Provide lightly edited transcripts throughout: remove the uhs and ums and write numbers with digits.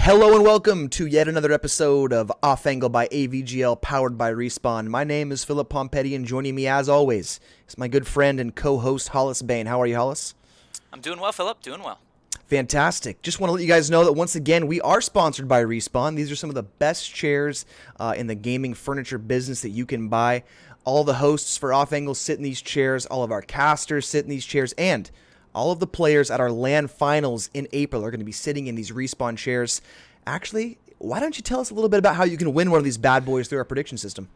Hello and welcome to yet another episode of Off Angle by AVGL, powered by Respawn. My name is Philip Pompetti, and joining me as always is my good friend and co-host Hollis Bain. How are you, Hollis? I'm doing well, Philip. Doing well. Fantastic. Just want to let you guys know that once again, we are sponsored by Respawn. These are some of the best chairs in the gaming furniture business that you can buy. All the hosts for Off Angle sit in these chairs. All of our casters sit in these chairs. And all of the players at our LAN finals in April are going to be sitting in these Respawn chairs. Actually, why don't you tell us a little bit about how you can win one of these bad boys through our prediction system?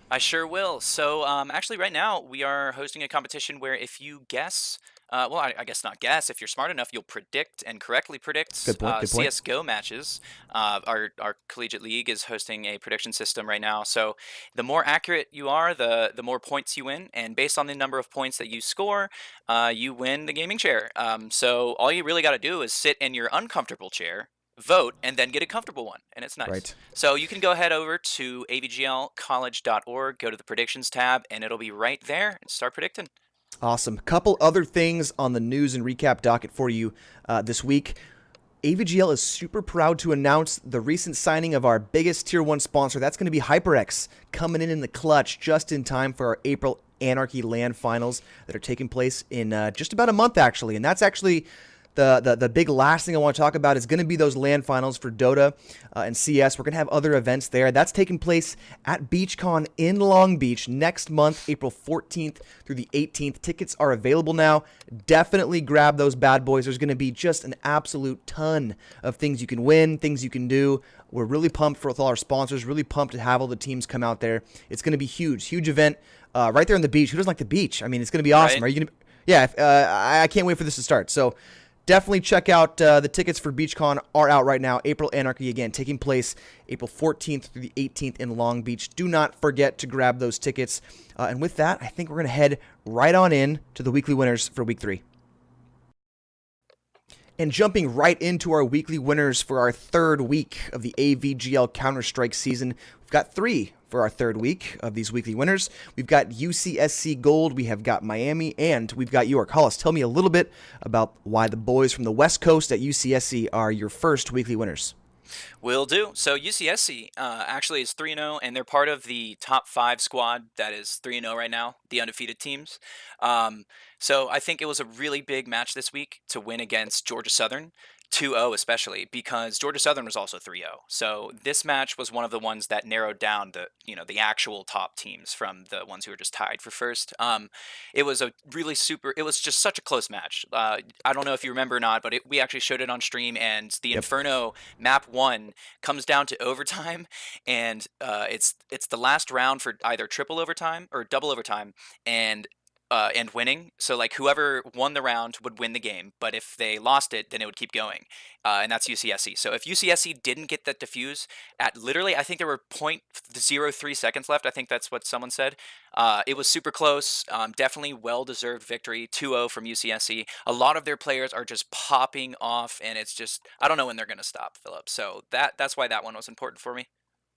I sure will. So, actually, right now we are hosting a competition where if you guess, I guess not guess. If you're smart enough, you'll predict and correctly predict Good point. Good point. CSGO matches. Our collegiate league is hosting a prediction system right now. So, the more accurate you are, the more points you win, and based on the number of points that you score, you win the gaming chair. So, all you really got to do is sit in your uncomfortable chair, vote, and then get a comfortable one, and it's nice. Right. So you can go ahead over to avglcollege.org, go to the predictions tab, and it'll be right there, and start predicting. Awesome. Couple other things on the news and recap docket for you this week. AVGL is super proud to announce the recent signing of our biggest Tier 1 sponsor. That's going to be HyperX, coming in the clutch just in time for our April Anarchy LAN finals that are taking place in just about a month, actually. And that's actually the big last thing I want to talk about is going to be those LAN finals for Dota and CS. We're going to have other events there. That's taking place at BeachCon in Long Beach next month, April 14th through the 18th. Tickets are available now. Definitely grab those bad boys. There's going to be just an absolute ton of things you can win, things you can do. We're really pumped with all our sponsors, really pumped to have all the teams come out there. It's going to be huge event right there on the beach. Who doesn't like the beach? I mean, it's going to be awesome. Right? Are you going to? Yeah, I can't wait for this to start. So definitely check out the tickets for BeachCon are out right now. April Anarchy, again, taking place April 14th through the 18th in Long Beach. Do not forget to grab those tickets. And with that, I think we're going to head right on in to the weekly winners for Week 3. And jumping right into our weekly winners for our third week of the AVGL Counter-Strike season, we've got 3 for our third week of these weekly winners. We've got UCSC Gold, we have got Miami, and we've got York. Hollis, tell me a little bit about why the boys from the West Coast at UCSC are your first weekly winners. Will do. So UCSC actually is 3-0, and they're part of the top 5 squad that is 3-0 right now, the undefeated teams. So I think it was a really big match this week to win against Georgia Southern. 2-0 especially because Georgia Southern was also 3-0. So this match was one of the ones that narrowed down the actual top teams from the ones who were just tied for first. It was it was just such a close match. I don't know if you remember or not, but we actually showed it on stream, and the Yep. Inferno map 1 comes down to overtime, and it's the last round for either triple overtime or double overtime, and winning. So like whoever won the round would win the game, but if they lost it, then it would keep going. And that's UCSC. So if UCSC didn't get that defuse at literally, I think there were 0.03 seconds left. I think that's what someone said. It was super close. Definitely well-deserved victory. 2-0 from UCSC. A lot of their players are just popping off, and it's just, I don't know when they're going to stop, Philip. So that's why that one was important for me.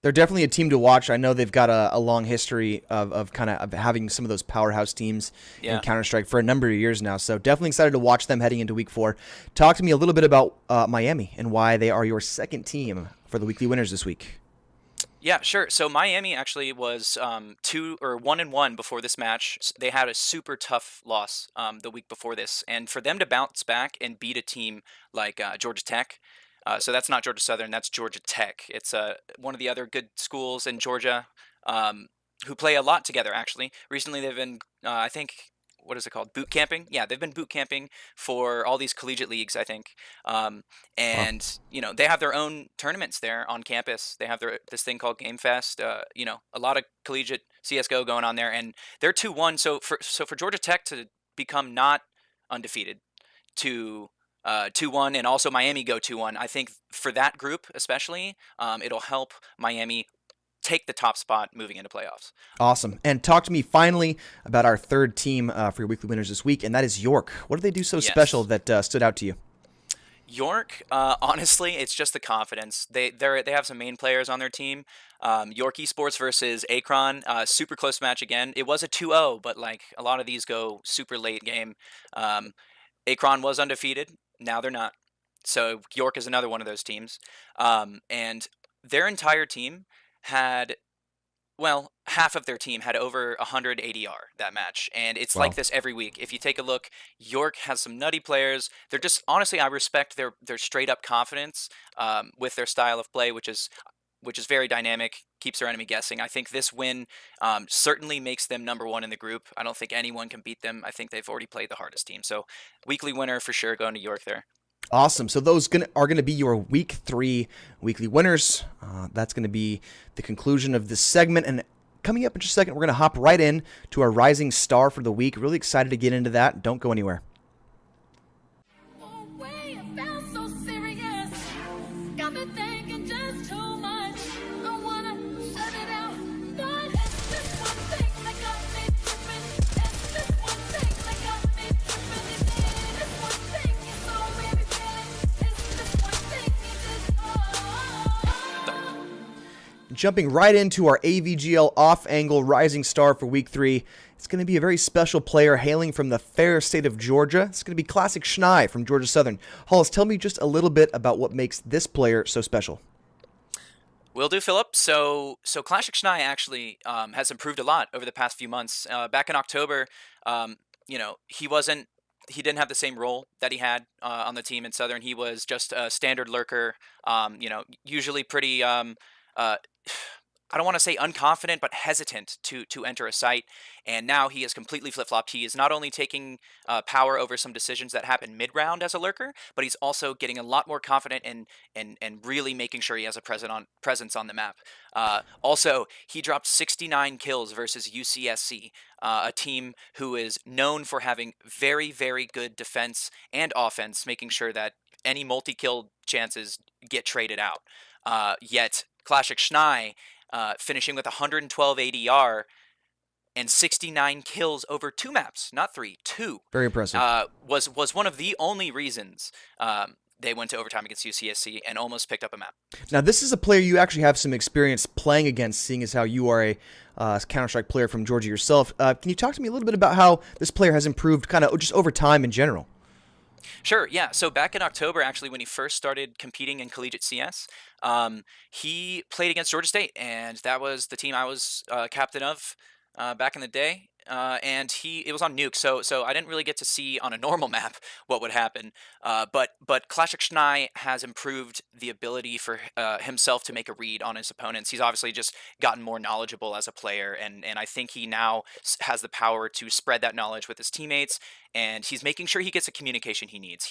They're definitely a team to watch. I know they've got a long history of having some of those powerhouse teams in Yeah. Counter-Strike for a number of years now. So definitely excited to watch them heading into Week 4. Talk to me a little bit about Miami and why they are your second team for the weekly winners this week. Yeah, sure. So Miami actually was 1-1 before this match. They had a super tough loss the week before this, and for them to bounce back and beat a team like Georgia Tech. So that's not Georgia Southern, that's Georgia Tech. It's one of the other good schools in Georgia, who play a lot together, actually. Recently, they've been, I think, what is it called? Boot camping? Yeah, they've been boot camping for all these collegiate leagues, I think. Wow. And, they have their own tournaments there on campus. They have this thing called Game Fest. A lot of collegiate CSGO going on there. And they're 2-1. So for Georgia Tech to become not undefeated, to 2-1, and also Miami go 2-1. I think for that group especially, it'll help Miami take the top spot moving into playoffs. Awesome. And talk to me finally about our third team for your weekly winners this week, and that is York. What do they do so special Yes. that stood out to you? York, honestly, it's just the confidence. They have some main players on their team. York Esports versus Akron, super close match again. It was a 2-0, but like a lot of these go super late game. Akron was undefeated. Now they're not. So York is another one of those teams. And their entire team had, well, half of their team had over 100 ADR that match, and it's like Wow. this every week. If you take a look, York has some nutty players. They're just, honestly, I respect their straight up confidence with their style of play, which is very dynamic, keeps their enemy guessing. I think this win certainly makes them #1 in the group. I don't think anyone can beat them. I think they've already played the hardest team. So weekly winner for sure, going to York there. Awesome. So those are going to be your week 3 weekly winners. That's going to be the conclusion of this segment. And coming up in just a second, we're going to hop right in to our rising star for the week. Really excited to get into that. Don't go anywhere. Jumping right into our AVGL off-angle rising star for week 3. It's going to be a very special player hailing from the fair state of Georgia. It's going to be Classic Schnei from Georgia Southern. Hollis, tell me just a little bit about what makes this player so special. Will do, Philip. So Classic Schnei actually has improved a lot over the past few months. Back in October, he didn't have the same role that he had on the team in Southern. He was just a standard lurker, usually pretty I don't want to say unconfident, but hesitant to enter a site. And now he is completely flip-flopped. He is not only taking power over some decisions that happen mid-round as a lurker, but he's also getting a lot more confident and really making sure he has a presence on the map. Also, he dropped 69 kills versus UCSC, a team who is known for having very, very good defense and offense, making sure that any multi-kill chances get traded out. Yet Classic Schnei, finishing with 112 ADR and 69 kills over 2 maps, not 3, 2. Very impressive. Was one of the only reasons they went to overtime against UCSC and almost picked up a map. Now, this is a player you actually have some experience playing against, seeing as how you are a Counter-Strike player from Georgia yourself. Can you talk to me a little bit about how this player has improved kind of just over time in general? Sure, yeah. So back in October, actually, when he first started competing in collegiate CS, he played against Georgia State, and that was the team I was captain of back in the day. And it was on Nuke, so I didn't really get to see on a normal map what would happen. But Classic Schnei has improved the ability for himself to make a read on his opponents. He's obviously just gotten more knowledgeable as a player, and I think he now has the power to spread that knowledge with his teammates. And he's making sure he gets the communication he needs.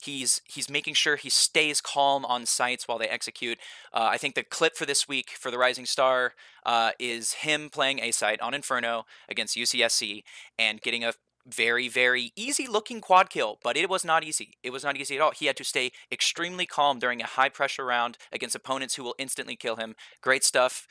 He's making sure he stays calm on sites while they execute. I think the clip for this week for the Rising Star is him playing A site on Inferno against UCSC and getting a very, very easy looking quad kill, but it was not easy. It was not easy at all. He had to stay extremely calm during a high pressure round against opponents who will instantly kill him. Great stuff.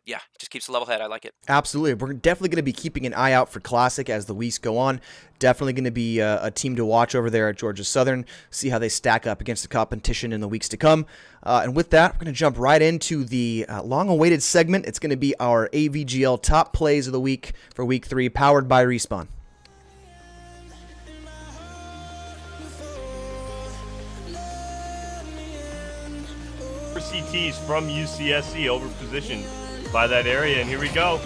Yeah, just keeps a level head. I like it. Absolutely. We're definitely going to be keeping an eye out for Classic as the weeks go on. Definitely going to be a team to watch over there at Georgia Southern, see how they stack up against the competition in the weeks to come. And with that, we're going to jump right into the long-awaited segment. It's going to be our AVGL top plays of the week for week 3, powered by Respawn. CTs from UCSC over positioned by that area, and here we go.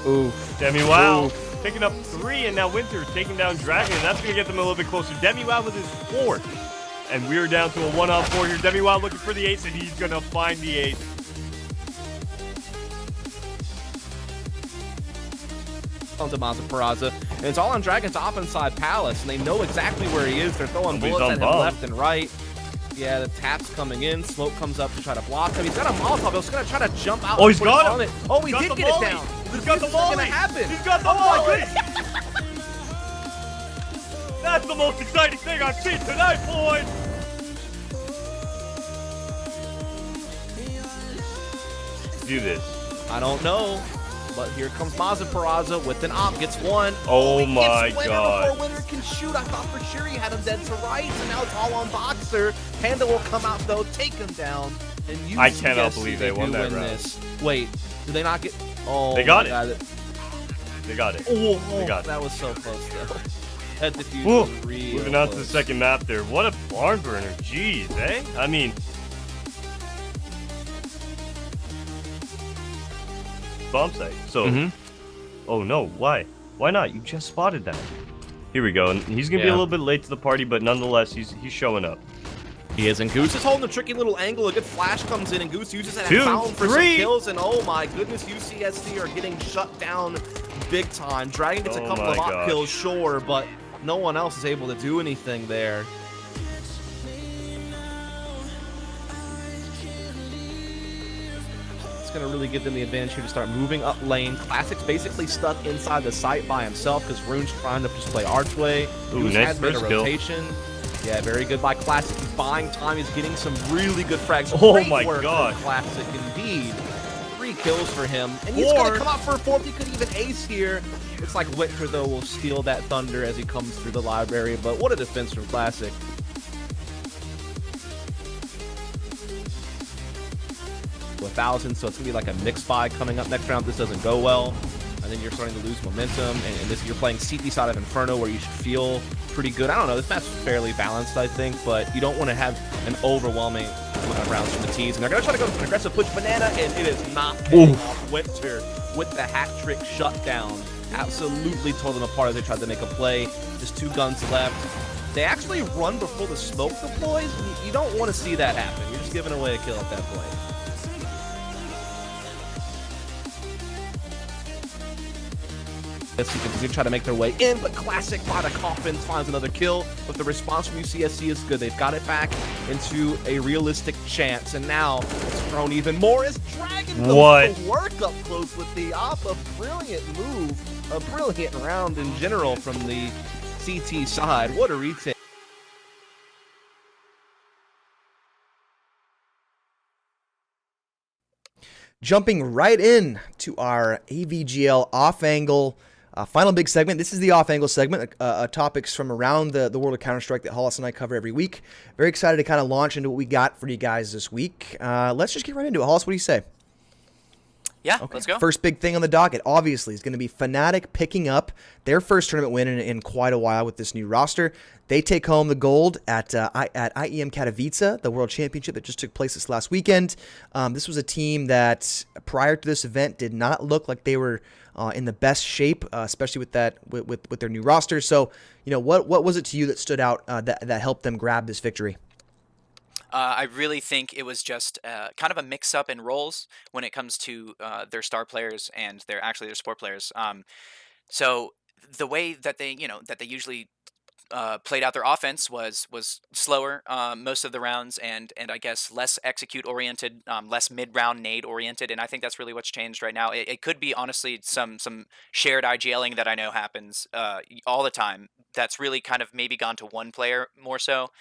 Ooh. Demi Wow picking up 3, and now Winter taking down Dragon, and that's going to get them a little bit closer. Demi Wow with his 4th, and we're down to a 1-on-4 here. Demi Wow looking for the ace, and he's going to find the ace. Onto Mazza Peraza, and it's all on Dragon's offense side Palace, and they know exactly where he is. They're throwing bullets at him left and right. Yeah, the tap's coming in. Smoke comes up to try to block him. He's got a Molotov. He's going to try to jump out. Oh, he's got it. Oh, he did get it down. He's got the volley. What's going to happen? He's got the volley. That's the most exciting thing I've seen tonight, boys. Do this. I don't know. But here comes Mazza Peraza with an op, gets 1. Oh my God. Before Winter can shoot. I thought for sure he had him dead to rights, and now it's all on Boxer. Panda will come out though, take him down, and you. I cannot believe they won that round. This. Wait, did they not get? Oh, they got it. God. They got it. Oh, they got it. That was so close though. That defuse Whoa. was real Moving on to the close. second map there. What a barn burner. Jeez, eh? I mean, bomb site. So, oh no, why? Why not? You just spotted that. Here we go. And he's going to be a little bit late to the party, but nonetheless, he's showing up. He is, and Goose is holding a tricky little angle. A good flash comes in, and Goose uses that 2, foul for 3. some kills. And oh my goodness, UCSC are getting shut down big time. Dragon gets a Oh couple my of op gosh. kills, sure, but no one else is able to do anything there. It's going to really give them the advantage here to start moving up lane. Classic's basically stuck inside the site by himself because Rune's trying to just play Archway. Ooh, Goose nice has made a first kill. rotation. Yeah, very good by Classic. He's buying time. He's getting some really good frags. Oh Great my work from gosh. Classic, indeed. 3 kills for him. And he's going to come out for a 4th. He could even ace here. It's like Winter, though, will steal that thunder as he comes through the library. But what a defense from Classic. To 1,000, so it's going to be like a mixed buy coming up next round. This doesn't go well. And then you're starting to lose momentum. And this, you're playing CT side of Inferno where you should feel pretty good. I don't know. This match is fairly balanced, I think, but you don't want to have an overwhelming amount of rounds from the T's. And they're going to try to go for an aggressive push banana, and it is not paying off. Winter with the hat trick shutdown. Absolutely tore them apart as they tried to make a play. Just 2 guns left. They actually run before the smoke deploys. You don't want to see that happen. You're just giving away a kill at that point. Yes, you can try to make their way in, but Classic by the coffins finds another kill. But the response from UCSC is good. They've got it back into a realistic chance, and now it's thrown even more as Dragon goes to work up close with the op. A brilliant move, a brilliant round in general from the CT side. What a retake. Jumping right in to our AVGL off-angle final big segment. This is the off-angle segment, topics from around the world of Counter-Strike that Hollis and I cover every week. Very excited to kind of launch into what we got for you guys this week. Let's just get right into it. Hollis, what do you say? Yeah, Okay. let's go. First big thing on the docket, obviously, is going to be Fnatic picking up their first tournament win in quite a while with this new roster. They take home the gold at IEM Katowice, the World Championship that just took place this last weekend. This was a team that, prior to this event, did not look like they were in the best shape, especially with that with their new roster. So, you know, what was it to you that stood out that helped them grab this victory? I really think it was just kind of a mix-up in roles when it comes to their star players and their support players. So the way that they usually played out their offense was slower most of the rounds, and I guess less execute oriented, less mid-round nade oriented, and I think that's really what's changed right now. It could be honestly some shared IGLing that I know happens all the time. That's really kind of maybe gone to one player more so.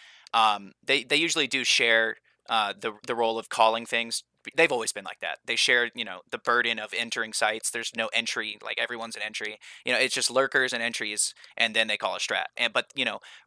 They usually do share the role of calling things. They've always been like that. They share, the burden of entering sites. There's no entry, like everyone's an entry. It's just lurkers and entries, and then they call a strat. But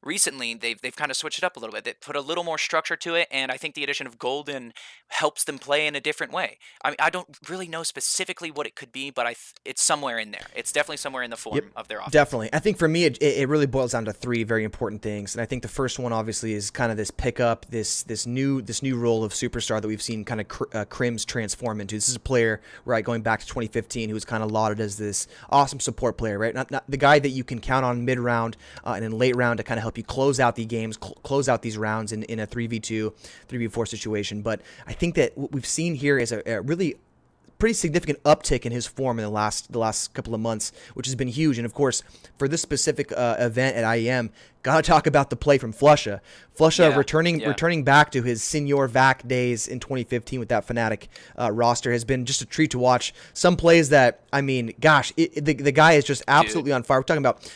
recently they've kind of switched it up a little bit. They put a little more structure to it, and I think the addition of Golden helps them play in a different way. I mean, I don't really know specifically what it could be, but it's somewhere in there. It's definitely somewhere in the form of their offense. Definitely. I think for me, it really boils down to 3 very important things, and I think the first one obviously is kind of this pickup, this new role of superstar that we've seen kind of Crims transform into. This is a player, right, going back to 2015, who was kind of lauded as this awesome support player, right? Not the guy that you can count on mid-round and in late round to kind of help you close out the games, close out these rounds in a 3v2, 3v4 situation. But I think that what we've seen here is a really pretty significant uptick in his form in the last couple of months, which has been huge. And of course, for this specific event at IEM, gotta talk about the play from Flusha. Flusha returning back to his Senior Vac days in 2015 with that Fnatic roster has been just a treat to watch. Some plays that, I mean, gosh, the guy is just absolutely on fire. We're talking about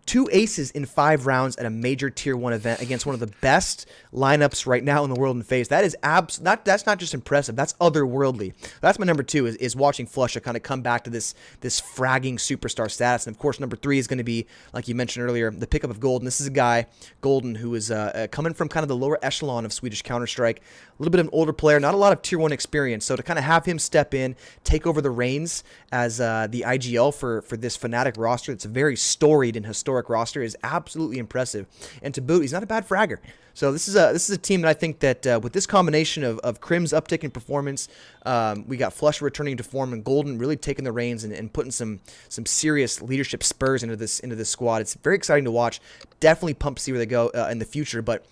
two aces in 5 rounds at a major tier 1 event against one of the best lineups right now in the world in FaZe. That is that's not just impressive, that's otherworldly. That's my number 2 is watching Flusha kind of come back to this fragging superstar status. And of course, number 3 is going to be, like you mentioned earlier, the pickup of Golden. This is a guy, Golden, who is coming from kind of the lower echelon of Swedish Counter-Strike, a little bit of an older player, not a lot of tier 1 experience. So to kind of have him step in, take over the reins as the IGL for this Fnatic roster, it's very storied and historic historic roster is absolutely impressive. And to boot, he's not a bad fragger. So this is a team that I think that with this combination of Crim's uptick in performance, we got Flush returning to form, and Golden really taking the reins and putting some serious leadership spurs into this squad. It's very exciting to watch. Definitely pumped to see where they go in the future. But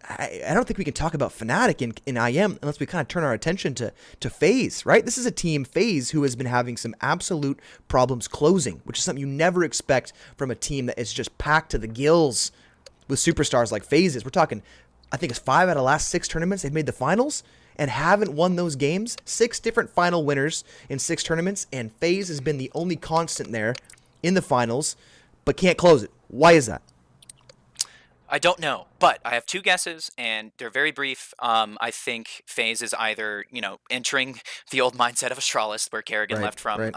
I don't think we can talk about Fnatic in IM unless we kind of turn our attention to FaZe, right? This is a team, FaZe, who has been having some absolute problems closing, which is something you never expect from a team that is just packed to the gills with superstars like FaZe is. We're talking, I think it's 5 out of the last 6 tournaments they've made the finals and haven't won those games. 6 different final winners in 6 tournaments, and FaZe has been the only constant there in the finals, but can't close it. Why is that? I don't know, but I have 2 guesses, and they're very brief. I think FaZe is either, entering the old mindset of Astralis, where Kerrigan left from,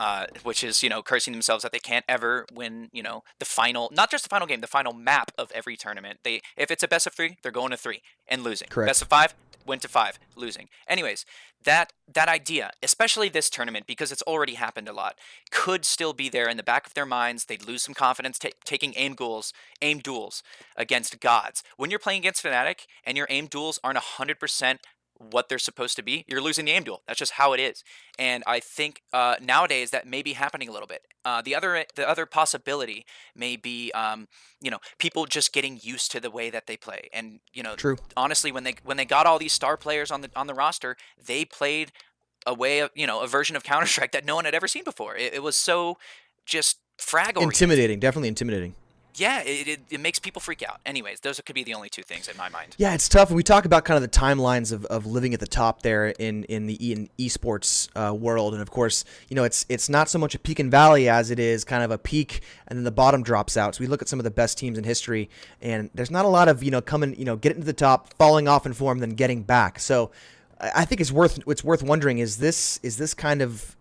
which is, cursing themselves that they can't ever win, the final, not just the final game, the final map of every tournament. If it's a best of 3, they're going to 3 and losing. Correct. Best of 5, went to 5, losing. Anyways, that idea, especially this tournament, because it's already happened a lot, could still be there in the back of their minds. They'd lose some confidence taking aim duels against gods. When you're playing against Fnatic and your aim duels aren't 100% what they're supposed to be, you're losing the aim duel. That's just how it is. And I think nowadays that may be happening a little bit. The other possibility may be people just getting used to the way that they play. And True. Honestly, when they got all these star players on the roster, they played a way of a version of Counter-Strike that no one had ever seen before. It was so just frag-oriented. Intimidating, definitely intimidating. Yeah, it makes people freak out. Anyways, those could be the only 2 things in my mind. Yeah, it's tough. We talk about kind of the timelines of living at the top there in the esports world, and of course, it's not so much a peak and valley as it is kind of a peak and then the bottom drops out. So we look at some of the best teams in history, and there's not a lot of coming getting to the top, falling off in form, then getting back. So I think it's worth wondering, is this kind of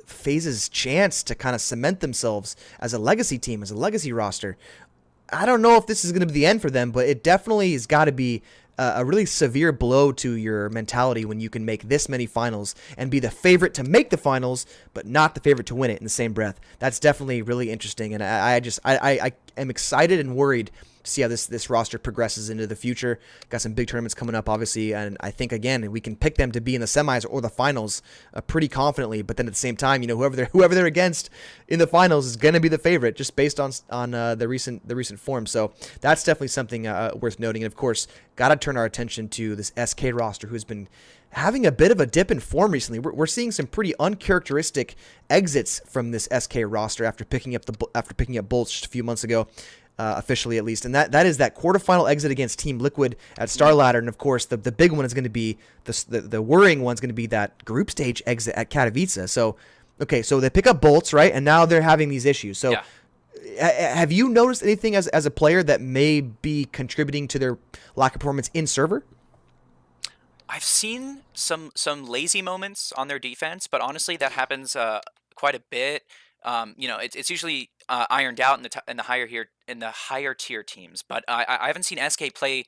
FaZe's chance to kind of cement themselves as a legacy team, as a legacy roster. I don't know if this is going to be the end for them, but it definitely has got to be a really severe blow to your mentality when you can make this many finals and be the favorite to make the finals, but not the favorite to win it in the same breath. That's definitely really interesting, and I am excited and worried to see how this roster progresses into the future. Got some big tournaments coming up, obviously, and I think, again, we can pick them to be in the semis or the finals pretty confidently, but then at the same time, whoever they're against in the finals is going to be the favorite just based on the recent form. So that's definitely something worth noting. And of course, got to turn our attention to this SK roster, who's been having a bit of a dip in form recently. We're seeing some pretty uncharacteristic exits from this SK roster after picking up Bolts just a few months ago. Officially at least, and that is that quarterfinal exit against Team Liquid at Star Ladder, and of course the big one is going to be the worrying one's going to be that group stage exit at Katowice. So they pick up Bolts, right, and now they're having these issues. So have you noticed anything as a player that may be contributing to their lack of performance in server? I've seen some lazy moments on their defense, but honestly that happens quite a bit. It's usually ironed out in the higher tier teams, but I haven't seen SK play,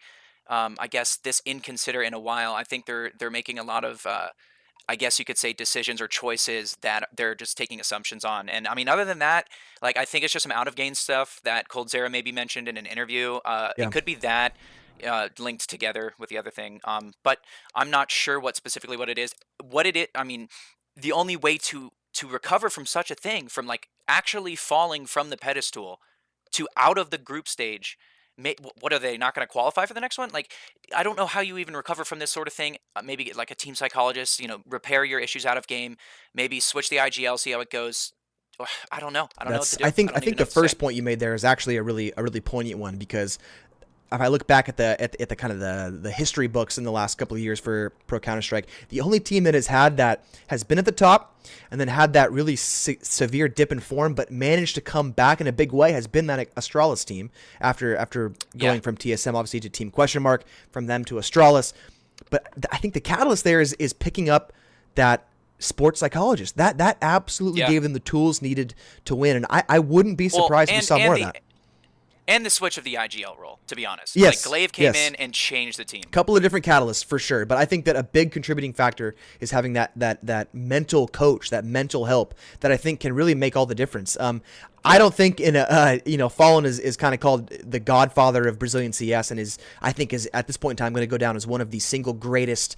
I guess, this inconsiderate in a while. I think they're making a lot of, I guess you could say, decisions or choices that they're just taking assumptions on. And I mean, other than that, I think it's just some out of game stuff that Coldzera maybe mentioned in an interview. It could be that linked together with the other thing, but I'm not sure what it is. I mean, the only way to recover from such a thing, from actually falling from the pedestal to out of the group stage, what are they not going to qualify for the next one? I don't know how you even recover from this sort of thing. Maybe get a team psychologist, repair your issues out of game, maybe switch the IGL, see how it goes. I don't know. I don't know what to do. I think the first point you made there is actually a really poignant one, because if I look back at the kind of the history books in the last couple of years for Pro Counter-Strike, the only team that has been at the top and then had that really severe dip in form but managed to come back in a big way has been that Astralis team after going from TSM obviously to Team Question Mark, from them to Astralis. But I think the catalyst there is picking up that sports psychologist. That absolutely gave them the tools needed to win, and I wouldn't be surprised if we saw more of that. And the switch of the IGL role, to be honest. Yes, Like, Glaive came yes. in and changed the team. Couple of different catalysts for sure, but I think that a big contributing factor is having that mental coach, that mental help that I think can really make all the difference. I don't think Fallen is kind of called the godfather of Brazilian CS, and I think is at this point in time going to go down as one of the single greatest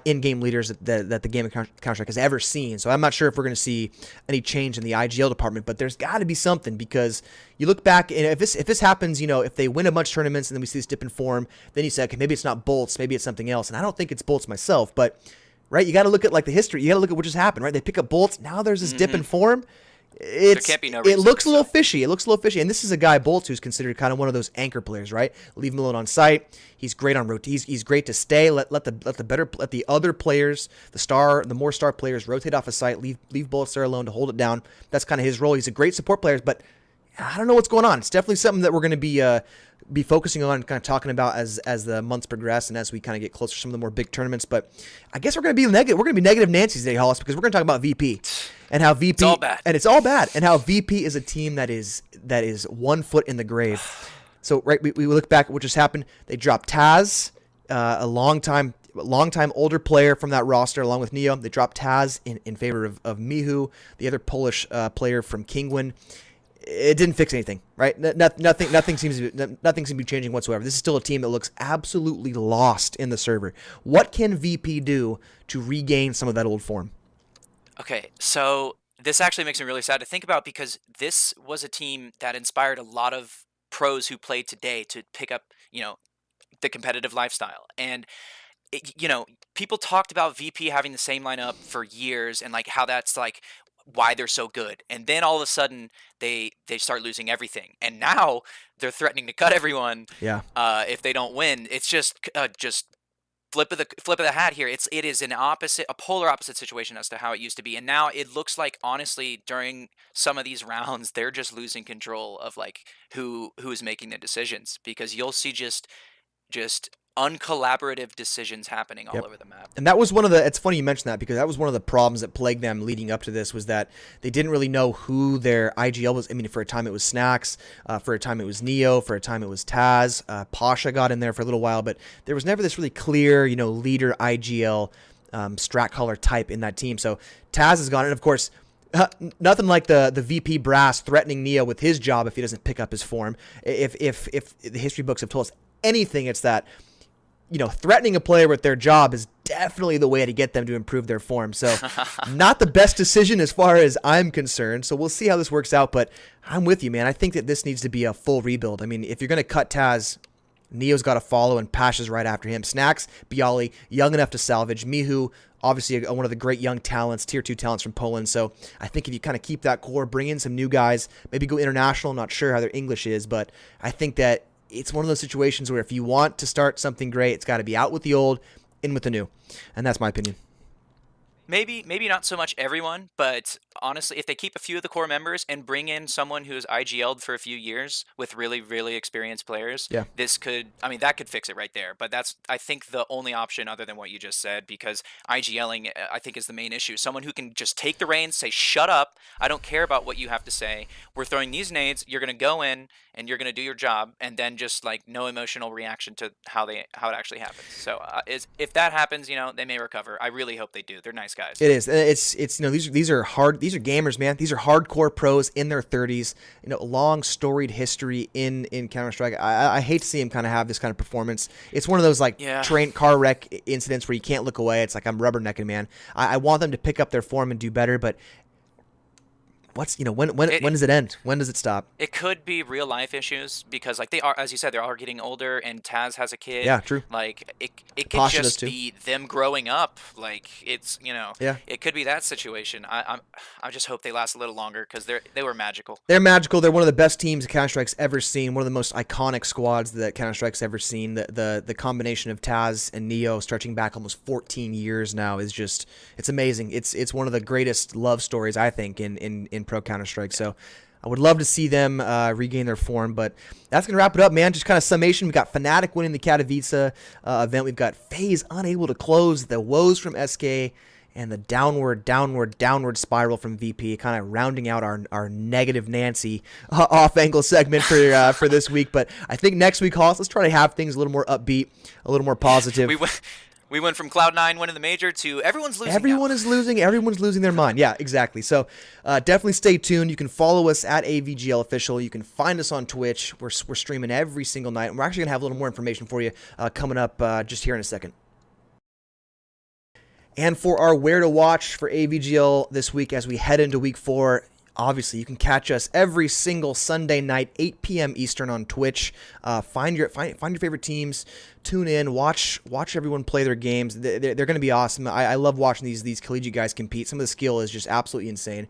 in-game leaders that the game of Counter-Strike has ever seen. So I'm not sure if we're going to see any change in the IGL department, but there's got to be something, because you look back, and if this happens, if they win a bunch of tournaments and then we see this dip in form, then you say, okay, maybe it's not Bolts, maybe it's something else. And I don't think it's Bolts myself, but right, you got to look at like the history. You got to look at what just happened, right? They pick up Bolts, now there's this dip in form. There can't be no it looks a little fishy. It looks a little fishy. And this is a guy, Bolts, who's considered kind of one of those anchor players, right? Leave him alone on site. He's great on rotate. He's great to stay. Let the other players, the more star players rotate off a site. Leave Bolts there alone to hold it down. That's kind of his role. He's a great support player, but I don't know what's going on. It's definitely something that we're going to be focusing on, kind of talking about as the months progress and as we kind of get closer to some of the more big tournaments. But I guess we're going to be negative. We're going to be negative Nancy's today, Hollis, because we're going to talk about VP and how VP, it's all bad. And it's all bad, and how VP is a team that is 1 foot in the grave. So right, we look back at what just happened. They dropped Taz, a long time older player from that roster, along with Neo. They dropped Taz in favor of Mihu, the other Polish player from Kingwin. It didn't fix anything, right? Nothing seems to be changing whatsoever. This is still a team that looks absolutely lost in the server. What can VP do to regain some of that old form? Okay, so this actually makes me really sad to think about, because this was a team that inspired a lot of pros who played today to pick up, the competitive lifestyle. And people talked about VP having the same lineup for years, and like how that's like why they're so good. And then all of a sudden they start losing everything, and now they're threatening to cut everyone. Yeah. If they don't win. It's just flip of the hat here. It is a polar opposite situation as to how it used to be. And now it looks like, honestly, during some of these rounds, they're just losing control of like who is making the decisions, because you'll see just uncollaborative decisions happening all over the map. And that was it's funny you mentioned that, because that was one of the problems that plagued them leading up to this, was that they didn't really know who their IGL was. I mean, for a time it was Snacks, for a time it was Neo, for a time it was Taz, Pasha got in there for a little while, but there was never this really clear, leader IGL strat caller type in that team. So Taz is gone, and of course, nothing like the VP brass threatening Neo with his job if he doesn't pick up his form. If the history books have told us anything, it's that threatening a player with their job is definitely the way to get them to improve their form. So not the best decision as far as I'm concerned. So we'll see how this works out, but I'm with you, man. I think that this needs to be a full rebuild. I mean, if you're going to cut Taz, Neo's got to follow, and Pasha's right after him. Snacks, Bialy, young enough to salvage. Mihu, obviously one of the great young talents, tier 2 talents from Poland. So I think if you kind of keep that core, bring in some new guys, maybe go international. I'm not sure how their English is, but I think that it's one of those situations where if you want to start something great, it's got to be out with the old, in with the new. And that's my opinion. Maybe not so much everyone, but honestly, if they keep a few of the core members and bring in someone who's IGL'd for a few years with really, really experienced players, that could fix it right there. But that's, I think, the only option other than what you just said, because IGLing, I think, is the main issue. Someone who can just take the reins, say, shut up, I don't care about what you have to say. We're throwing these nades, you're going to go in and you're going to do your job, and then just like no emotional reaction to how it actually happens. So if that happens, they may recover. I really hope they do. They're nice guys. It is. It's these are hard. These are gamers, man. These are hardcore pros in their 30s. Long storied history in Counter-Strike. I hate to see him kind of have this kind of performance. It's one of those train car wreck incidents where you can't look away. It's like I'm rubbernecking, man. I want them to pick up their form and do better, but when does it end? When does it stop? It could be real life issues, because they are, as you said, they are getting older, and Taz has a kid. Yeah, true. It could just be them growing up. It's it could be that situation. I just hope they last a little longer, because they were magical. They're magical. They're one of the best teams Counter-Strike's ever seen. One of the most iconic squads that Counter-Strike's ever seen. The combination of Taz and Neo, stretching back almost 14 years now, is just, it's amazing. It's one of the greatest love stories, I think, in pro Counter-Strike. So I would love to see them regain their form, but that's going to wrap it up, man. Just kind of summation. We got Fnatic winning the Katowice event. We've got FaZe unable to close, the woes from SK, and the downward spiral from VP, kind of rounding out our negative Nancy off-angle segment for this week. But I think next week, Hoss, let's try to have things a little more upbeat, a little more positive. We went from Cloud9 winning the major to everyone's losing. Everyone is losing. Everyone's losing their mind. Yeah, exactly. So definitely stay tuned. You can follow us at AVGL Official. You can find us on Twitch. We're streaming every single night. And we're actually going to have a little more information for you coming up just here in a second. And for our Where to Watch for AVGL this week as we head into Week 4, obviously, you can catch us every single Sunday night, 8 p.m. Eastern on Twitch. Find your favorite teams, tune in, watch everyone play their games. They're going to be awesome. I love watching these collegiate guys compete. Some of the skill is just absolutely insane.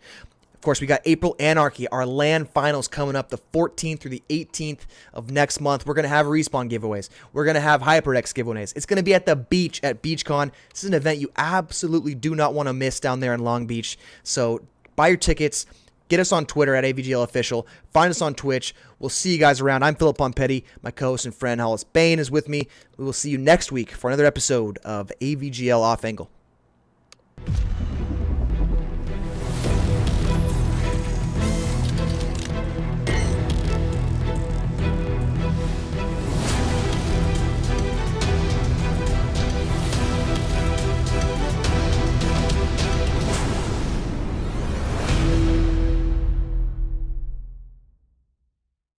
Of course, we got April Anarchy, our LAN finals coming up the 14th through the 18th of next month. We're going to have Respawn giveaways. We're going to have HyperX giveaways. It's going to be at the beach at BeachCon. This is an event you absolutely do not want to miss down there in Long Beach. So buy your tickets. Get us on Twitter at AVGL Official. Find us on Twitch. We'll see you guys around. I'm Philip Pompetti. My co-host and friend Hollis Bain is with me. We will see you next week for another episode of AVGL Off Angle.